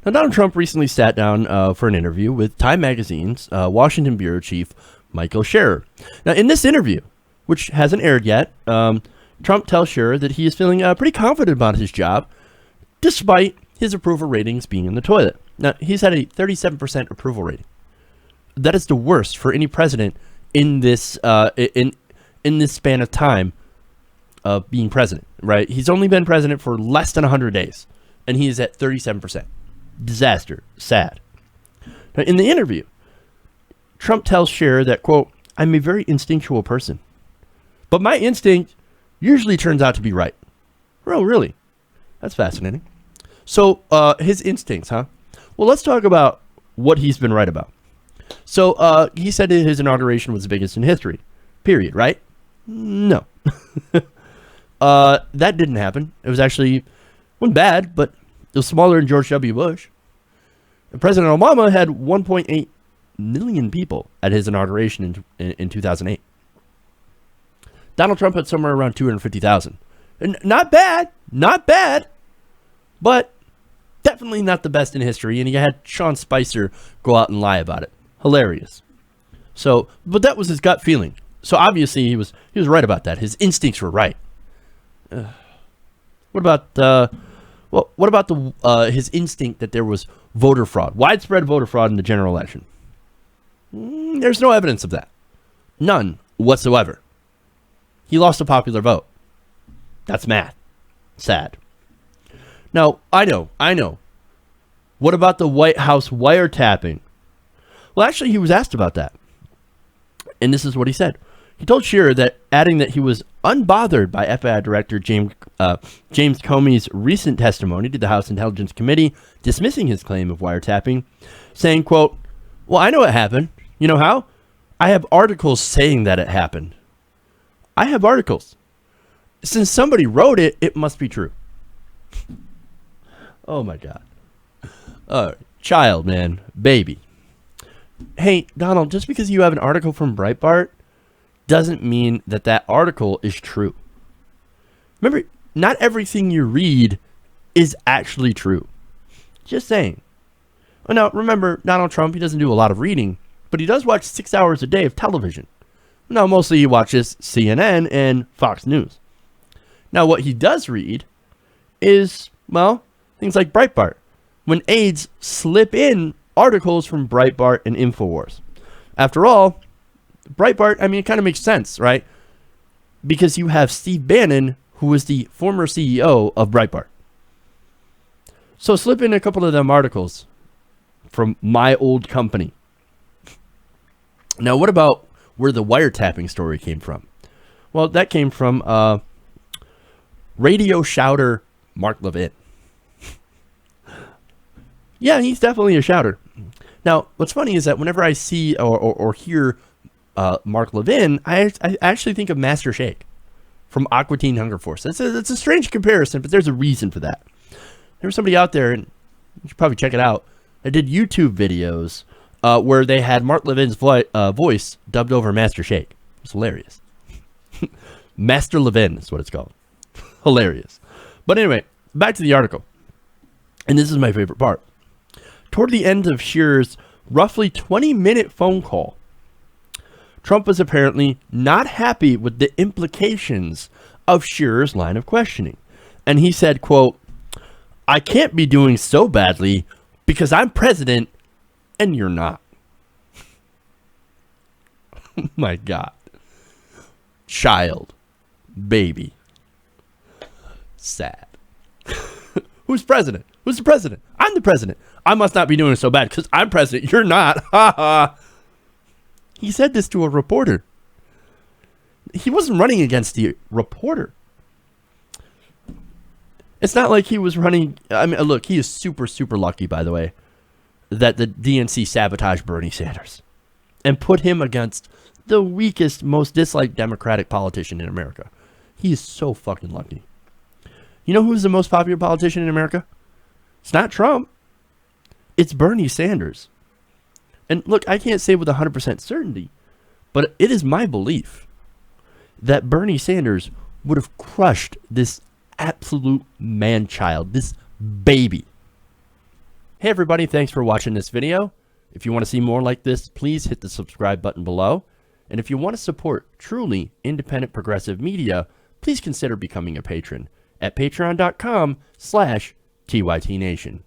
Now, Donald Trump recently sat down for an interview with Time Magazine's Washington bureau chief, Michael Scherer. Now, in this interview, which hasn't aired yet, Trump tells Scherer that he is feeling pretty confident about his job, despite his approval ratings being in the toilet. Now, he's had a 37% approval rating. That is the worst for any president in this in this span of time of being president, right? He's only been president for less than 100 days, and he is at 37%. Disaster. Sad. Now, in the interview, Trump tells Scherer that, quote, "I'm a very instinctual person, but my instinct usually turns out to be right." Oh, really? That's fascinating. So, his instincts, huh? Well, let's talk about what he's been right about. So, he said that his inauguration was the biggest in history. Period, right? No. That didn't happen. It was actually, wasn't bad, but it was smaller than George W. Bush. And President Obama had 1.8 million people at his inauguration in 2008. Donald Trump had somewhere around 250,000. And not bad, but definitely not the best in history. And he had Sean Spicer go out and lie about it. Hilarious. So, but that was his gut feeling. So obviously he was right about that. His instincts were right. What about his instinct that there was voter fraud, widespread voter fraud in the general election? There's no evidence of that. None whatsoever. He lost a popular vote. That's math. Sad. Now, I know. What about the White House wiretapping? Well, actually, he was asked about that. And this is what he said. He told Scherer that, adding that he was unbothered by FBI Director James Comey's recent testimony to the House Intelligence Committee dismissing his claim of wiretapping, saying, quote, "Well, I know it happened. You know how? I have articles saying that it happened. I have articles. Since somebody wrote it, it must be true." Oh, my God. Child, man. Baby. Hey, Donald, just because you have an article from Breitbart doesn't mean that that article is true. Remember, not everything you read is actually true. Just saying. Well, now, remember, Donald Trump, he doesn't do a lot of reading, but he does watch 6 hours a day of television. Now, mostly he watches CNN and Fox News. Now, what he does read is, well, things like Breitbart. When aides slip in articles from Breitbart and InfoWars. After all, Breitbart, I mean, it kind of makes sense, right? Because you have Steve Bannon, who was the former CEO of Breitbart. So slip in a couple of them articles from my old company. Now, what about where the wiretapping story came from? Well, that came from radio shouter Mark Levin. Yeah, he's definitely a shouter. Now, what's funny is that whenever I see or hear Mark Levin, I actually think of Master Shake from Aqua Teen Hunger Force. It's a strange comparison, but there's a reason for that. There was somebody out there, and you should probably check it out, that did YouTube videos where they had Mark Levin's voice dubbed over Master Shake. It's hilarious. Master Levin is what it's called. Hilarious. But anyway, back to the article. And this is my favorite part. Toward the end of Scherer's roughly 20-minute phone call, Trump was apparently not happy with the implications of Scherer's line of questioning. And he said, quote, "I can't be doing so badly because I'm president and you're not." Oh my God. Child. Baby. Sad. Who's president? Who's the president? I'm the president. I must not be doing so bad because I'm president. You're not. Ha ha. He said this to a reporter. He wasn't running against the reporter. It's not like he was running. I mean, look, he is super, super lucky, by the way, that the DNC sabotaged Bernie Sanders and put him against the weakest, most disliked Democratic politician in America. He is so fucking lucky. You know who's the most popular politician in America? It's not Trump. It's Bernie Sanders. And look, I can't say with 100% certainty, but it is my belief that Bernie Sanders would have crushed this absolute man-child, this baby. Hey everybody, thanks for watching this video. If you want to see more like this, please hit the subscribe button below. And if you want to support truly independent progressive media, please consider becoming a patron at patreon.com/TYTNation.